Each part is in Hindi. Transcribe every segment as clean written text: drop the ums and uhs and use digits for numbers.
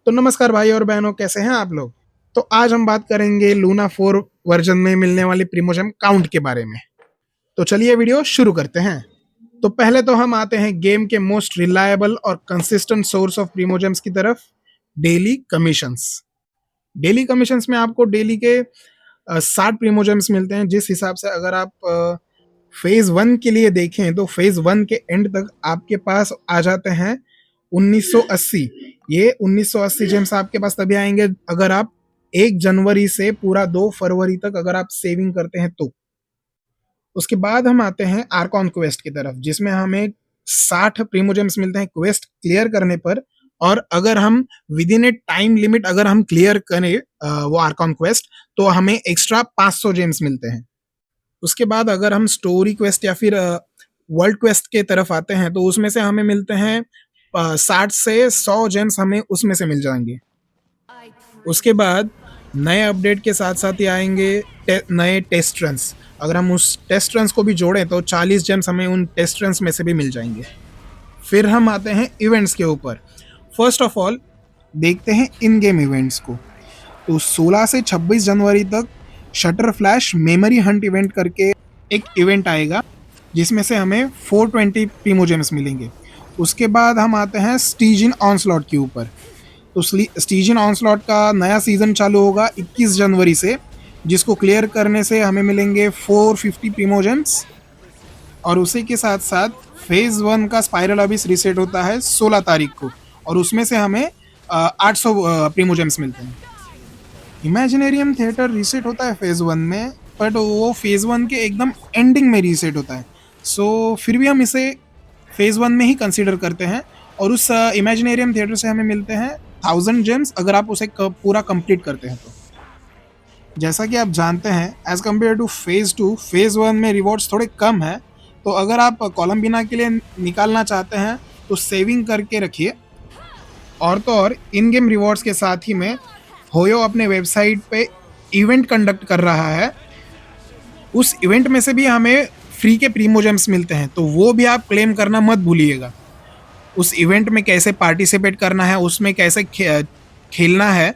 तो नमस्कार भाई और बहनों, कैसे हैं आप लोग। तो आज हम बात करेंगे लूना 4 वर्जन में मिलने वाले प्रीमोजेम काउंट के बारे में। तो चलिए वीडियो शुरू करते हैं। तो पहले तो हम आते हैं गेम के मोस्ट रिलायबल और कंसिस्टेंट सोर्स ऑफ प्रीमोजेम्स की तरफ, डेली कमीशंस। डेली कमीशंस में आपको डेली के 60 प्रीमोजेम्स मिलते हैं। जिस हिसाब से अगर आप फेज 1 के लिए देखें तो फेज 1 के एंड तक आपके पास आ जाते हैं 1980। ये 1980 जेम्स आपके पास तभी आएंगे अगर आप 1 जनवरी से पूरा 2 फरवरी तक अगर आप सेविंग करते हैं तो। उसके बाद हम आते हैं आर्कॉन क्वेस्ट की तरफ, जिसमें हमें 60 प्रीमोजेम्स मिलते हैं क्वेस्ट क्लियर करने पर। और अगर हम with in A time limit अगर हम क्लियर करें वो आर्कॉन क्वेस्ट, तो हमें एक्स्ट्रा 500 जेम्स मिलते हैं। उसके बाद अगर हम स्टोरी क्वेस्ट या फिर वर्ल्ड क्वेस्ट के तरफ आते हैं तो उसमें से हमें मिलते हैं 60 से 100 जेम्स, हमें उसमें से मिल जाएंगे। उसके बाद नए अपडेट के साथ साथ ही आएंगे नए टेस्ट रन्स। अगर हम उस टेस्ट रन्स को भी जोड़ें तो 40 जेम्स हमें उन टेस्ट रन्स में से भी मिल जाएंगे। फिर हम आते हैं इवेंट्स के ऊपर। फर्स्ट ऑफ ऑल देखते हैं इन गेम इवेंट्स को। तो 16 से 26 जनवरी तक shutter flash memory Hunt event करके एक इवेंट आएगा, जिसमें से हमें 420 प्रीमोजेम्स मिलेंगे। उसके बाद हम आते हैं स्टीजिन ऑनस्लॉट के ऊपर। तो स्टीजिन ऑनस्लॉट का नया सीज़न चालू होगा 21 जनवरी से, जिसको क्लियर करने से हमें मिलेंगे 450 प्रीमोजेम्स। और उसी के साथ साथ फेज़ 1 का स्पाइरल अबिस रीसेट होता है 16 तारीख को, और उसमें से हमें 800 प्रीमोजेम्स मिलते हैं। इमेजिनेरियम थिएटर रीसेट होता है फेज़ 1 में, बट वो फेज़ 1 के एकदम एंडिंग में रीसेट होता है। सो फिर भी हम इसे फेज़ 1 में ही कंसीडर करते हैं। और उस इमेजिनेरियम थिएटर से हमें मिलते हैं 1000 जेम्स अगर आप उसे पूरा कंप्लीट करते हैं तो। जैसा कि आप जानते हैं, as compare two phase 2, phase 1 में रिवॉर्ड्स थोड़े कम हैं। तो अगर आप कोलम्बिना के लिए निकालना चाहते हैं तो सेविंग करके रखिए। और तो और इन गेम रिवॉर्ड्स के साथ ही में होयो अपने वेबसाइट पे इवेंट कंडक्ट कर रहा है। उस इवेंट में से भी हमें फ्री के प्रीमोजेम्स मिलते हैं, तो वो भी आप क्लेम करना मत भूलिएगा। उस इवेंट में कैसे पार्टिसिपेट करना है, उसमें कैसे खेलना है,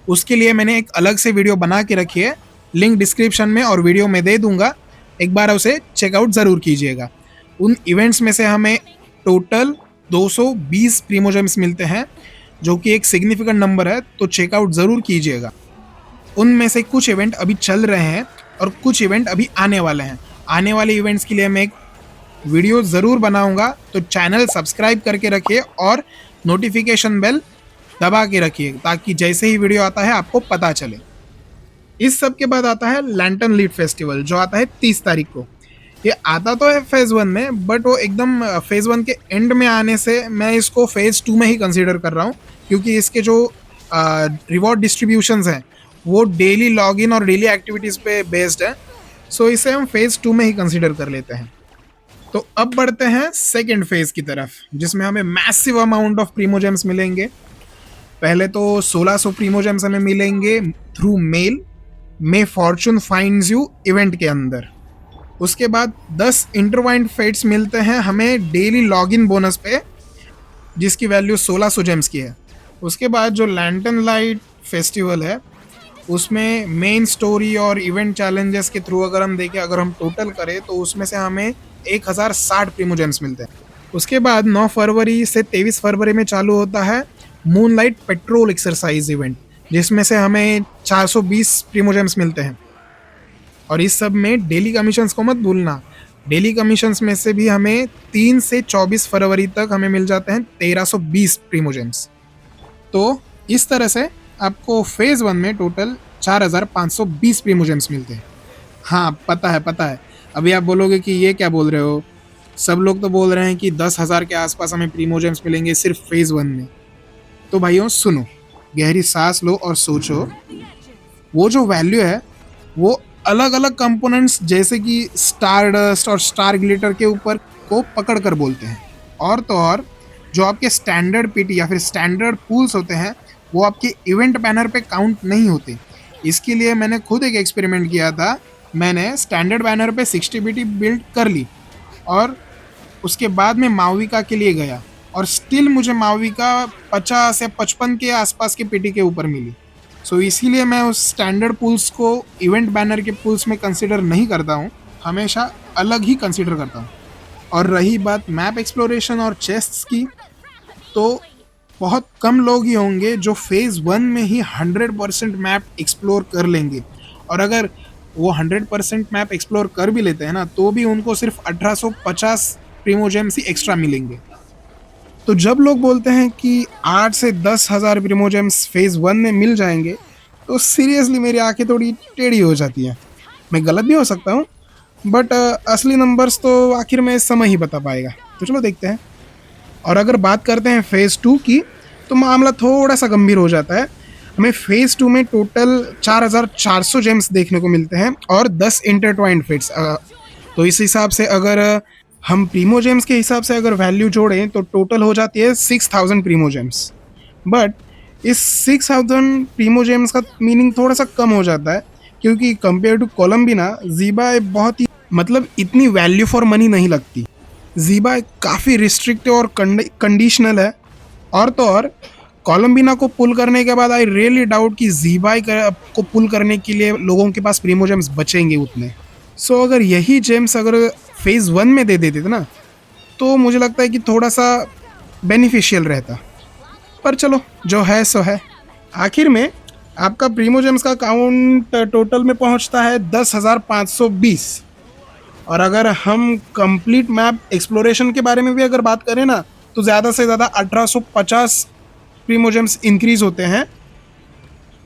उसके लिए मैंने एक अलग से वीडियो बना के रखी है। लिंक डिस्क्रिप्शन में और वीडियो में दे दूंगा, एक बार उसे चेकआउट ज़रूर कीजिएगा। उन इवेंट्स में से हमें टोटल 220 प्रीमोजेम्स मिलते हैं, जो कि एक सिग्निफिकेंट नंबर है, तो चेकआउट ज़रूर कीजिएगा। उनमें से कुछ इवेंट अभी चल रहे हैं और कुछ इवेंट अभी आने वाले हैं। आने वाले इवेंट्स के लिए मैं एक वीडियो ज़रूर बनाऊंगा, तो चैनल सब्सक्राइब करके रखिए और नोटिफिकेशन बेल दबा के रखिए, ताकि जैसे ही वीडियो आता है आपको पता चले। इस सब के बाद आता है लैंटर्न लीड फेस्टिवल, जो आता है 30 तारीख को। ये आता तो है फेज़ 1 में, बट वो एकदम फेज़ 1 के एंड में आने से मैं इसको फेज़ 2 में ही कंसीडर कर रहा हूँ, क्योंकि इसके जो रिवॉर्ड डिस्ट्रीब्यूशंस हैं वो डेली लॉगिन और डेली एक्टिविटीज़ पे बेस्ड है। सो इसे हम फेज़ 2 में ही कंसीडर कर लेते हैं। तो अब बढ़ते हैं सेकेंड फेज़ की तरफ, जिसमें हमें मैसिव अमाउंट ऑफ प्रीमोजेम्स मिलेंगे। पहले तो 1600 प्रीमोजेम्स हमें मिलेंगे through mail may fortune finds you event के अंदर। उसके बाद 10 इंटरवाइंड फेट्स मिलते हैं हमें डेली लॉगिन बोनस पे, जिसकी वैल्यू 1600 जेम्स की है। उसके बाद जो लैंटर्न लाइट फेस्टिवल है, उसमें मेन स्टोरी और इवेंट चैलेंजेस के थ्रू अगर हम देखें, अगर हम टोटल करें तो उसमें से हमें 1060 प्रीमोजेम्स मिलते हैं। उसके बाद 9 फरवरी से 23 फरवरी में चालू होता है मूनलाइट पेट्रोल एक्सरसाइज इवेंट, जिसमें से हमें 420 प्रीमोजेम्स मिलते हैं। और इस सब में डेली कमीशंस को मत भूलना। डेली कमीशंस में से भी हमें 3 से 24 फरवरी तक हमें मिल जाते हैं 1320 प्रीमोजेम्स। तो इस तरह से आपको फेज़ 1 में टोटल 4520 प्रीमोजेम्स मिलते हैं। हाँ, पता है। अभी आप बोलोगे कि ये क्या बोल रहे हो, सब लोग तो बोल रहे हैं कि 10,000 के आसपास हमें प्रीमोजेम्स मिलेंगे सिर्फ फेज़ 1 में। तो भाइयों सुनो, गहरी सांस लो और सोचो। वो जो वैल्यू है वो अलग अलग कंपोनेंट्स जैसे कि स्टार डस्ट और स्टार ग्लिटर के ऊपर को पकड़ कर बोलते हैं। और तो और जो आपके स्टैंडर्ड पीटी या फिर स्टैंडर्ड पूल्स होते हैं, वो आपके इवेंट बैनर पे काउंट नहीं होते। इसके लिए मैंने खुद एक एक्सपेरिमेंट किया था। मैंने स्टैंडर्ड बैनर पे 60 पीटी बिल्ड कर ली और उसके बाद मैं माविका के लिए गया। और स्टिल मुझे मावी का 50 या 55 के आसपास के पेटी के ऊपर मिली। सो इसीलिए मैं उस स्टैंडर्ड पुल्स को इवेंट बैनर के पुल्स में कंसिडर नहीं करता हूँ, हमेशा अलग ही कंसिडर करता हूँ। और रही बात मैप एक्सप्लोरेशन और चेस्ट्स की, तो बहुत कम लोग ही होंगे जो फेज़ 1 में ही 100% मैप एक्सप्लोर कर लेंगे। और अगर वो 100% मैप एक्सप्लोर कर भी लेते हैं ना, तो भी उनको सिर्फ 1850 प्रीमोजेम्स ही एक्स्ट्रा मिलेंगे। तो जब लोग बोलते हैं कि 8 से 10,000 प्रीमोजेम्स फेज़ 1 में मिल जाएंगे, तो सीरियसली मेरी आंखें थोड़ी टेढ़ी हो जाती हैं। मैं गलत भी हो सकता हूँ, बट असली नंबर्स तो आखिर में समय ही बता पाएगा। तो चलो देखते हैं। और अगर बात करते हैं फेज़ 2 की, तो मामला थोड़ा सा गंभीर हो जाता है। हमें फेज़ 2 में टोटल 4400 जेम्स देखने को मिलते हैं और 10 इंटरट्वाइंड फिट्स। तो इस हिसाब से अगर हम प्रीमो जेम्स के हिसाब से अगर वैल्यू जोड़ें तो टोटल हो जाती है 6000 प्रीमो जेम्स। बट इस 6000 प्रीमो जेम्स का मीनिंग थोड़ा सा कम हो जाता है, क्योंकि कंपेयर टू कोलम्बिना, ज़ीबा बहुत ही मतलब इतनी वैल्यू फॉर मनी नहीं लगती। ज़ीबा काफ़ी रिस्ट्रिक्टिव और कंडीशनल है। और तो और कोलम्बिना को पुल करने के बाद आई रियली डाउट कि ज़ीबा को पुल करने के लिए लोगों के पास प्रीमो जेम्स बचेंगे उतने। सो अगर यही जेम्स अगर फेज़ 1 में दे देते थे ना, तो मुझे लगता है कि थोड़ा सा बेनिफिशियल रहता। पर चलो, जो है सो है। आखिर में आपका प्रीमो जेम्स का काउंट टोटल में पहुंचता है 10,520। और अगर हम कंप्लीट मैप एक्सप्लोरेशन के बारे में भी अगर बात करें ना, तो ज़्यादा से ज़्यादा 1850 प्रीमो जेम्स इंक्रीज होते हैं।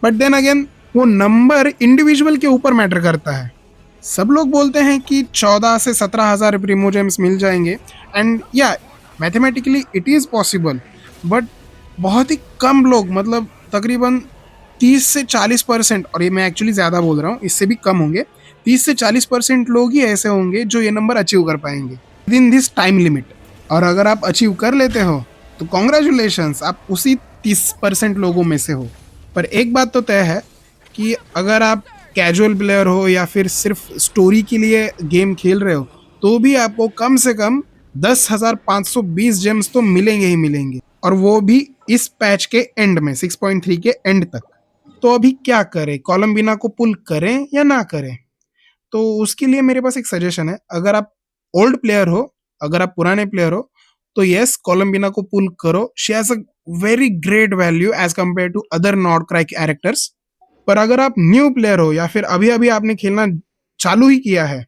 बट देन अगेन वो नंबर इंडिविजुअल के ऊपर मैटर करता है। सब लोग बोलते हैं कि 14 से 17,000 प्रीमो जेम्स मिल जाएंगे, एंड या mathematically it is possible. But बहुत ही कम लोग, मतलब तकरीबन 30 से 40%, और ये मैं एक्चुअली ज़्यादा बोल रहा हूँ, इससे भी कम होंगे, 30 से 40% लोग ही ऐसे होंगे जो ये नंबर अचीव कर पाएंगे with in this time limit. और अगर आप अचीव कर लेते हो तो कॉन्ग्रेचुलेशंस, आप उसी 30% लोगों में से हो। पर एक बात तो तय है कि अगर आप कैजुअल प्लेयर हो या फिर सिर्फ स्टोरी के लिए गेम खेल रहे हो, तो भी आपको कम से कम 10,520 जेम्स तो मिलेंगे ही मिलेंगे, और वो भी इस पैच के एंड में 6.3 के एंड तक। तो अभी क्या करें, कोलम्बिना को पुल करें या ना करें? तो उसके लिए मेरे पास एक सजेशन है। अगर आप ओल्ड प्लेयर हो, अगर आप पुराने प्लेयर हो, तो यस, कोलम्बिना को पुल करो। She has a very great value as compare to other Nod Krai characters. पर अगर आप न्यू प्लेयर हो या फिर अभी अभी आपने खेलना चालू ही किया है,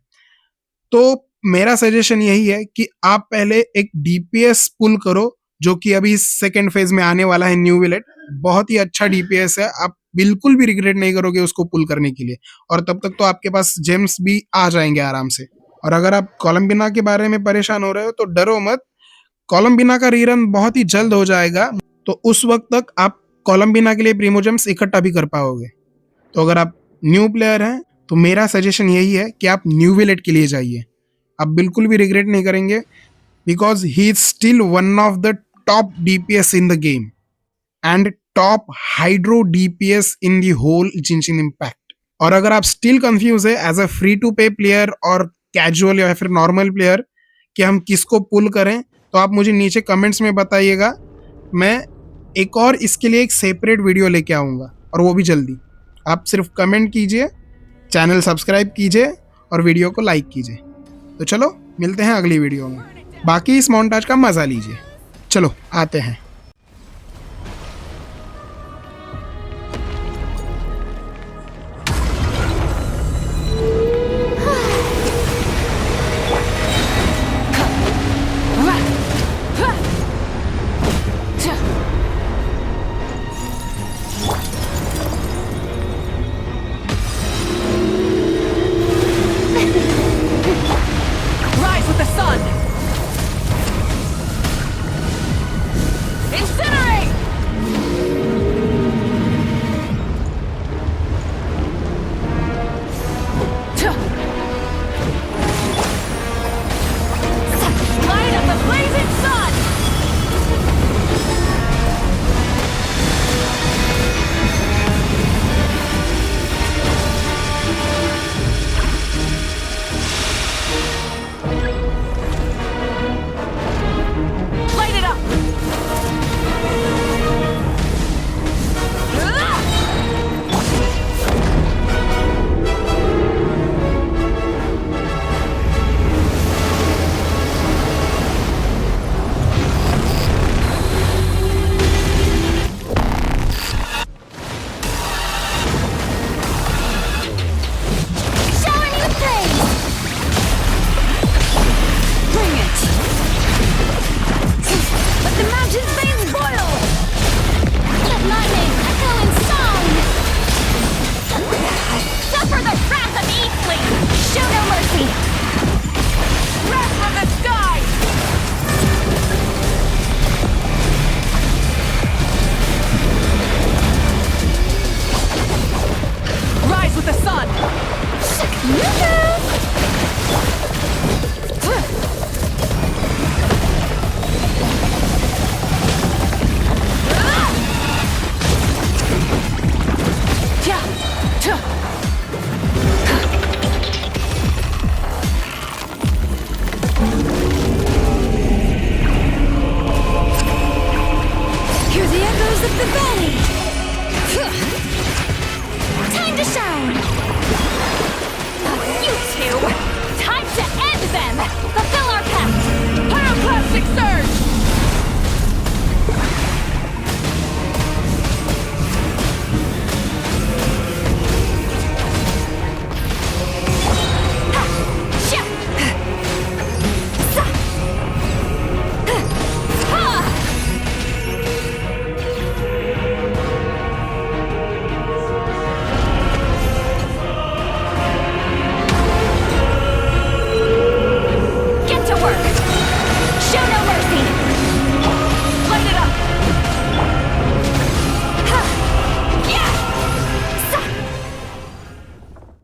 तो मेरा सजेशन यही है कि आप पहले एक डीपीएस पुल करो, जो कि अभी सेकेंड फेज में आने वाला है, न्यू विलेट। बहुत ही अच्छा डीपीएस है, आप बिल्कुल भी रिग्रेट नहीं करोगे उसको पुल करने के लिए। और तब तक तो आपके पास जेम्स भी आ जाएंगे आराम से। और अगर आप कोलम्बिना के बारे में परेशान हो रहे हो, तो डरो मत, कोलम्बिना का रीरन बहुत ही जल्द हो जाएगा। तो उस वक्त तक आप कोलम्बिना के लिए प्रीमो जेम्स इकट्ठा भी कर पाओगे। तो अगर आप न्यू प्लेयर हैं, तो मेरा सजेशन यही है कि आप न्यू विलेट के लिए जाइए। आप बिल्कुल भी रिग्रेट नहीं करेंगे, because he is still one of the top DPS in the game and top hydro DPS in the whole Genshin impact. और अगर आप स्टिल कंफ्यूज है as a free to play player और कैजुअल या फिर नॉर्मल प्लेयर कि हम किसको पुल करें, तो आप मुझे नीचे कमेंट्स में बताइएगा। मैं एक और इसके लिए एक सेपरेट वीडियो लेके आऊँगा, और वो भी जल्दी। आप सिर्फ कमेंट कीजिए, चैनल सब्सक्राइब कीजिए और वीडियो को लाइक कीजिए। तो चलो, मिलते हैं अगली वीडियो में। बाकी इस मोन्टाज का मज़ा लीजिए। चलो आते हैं। Rise with the sun! the gold! Time to shine! You two!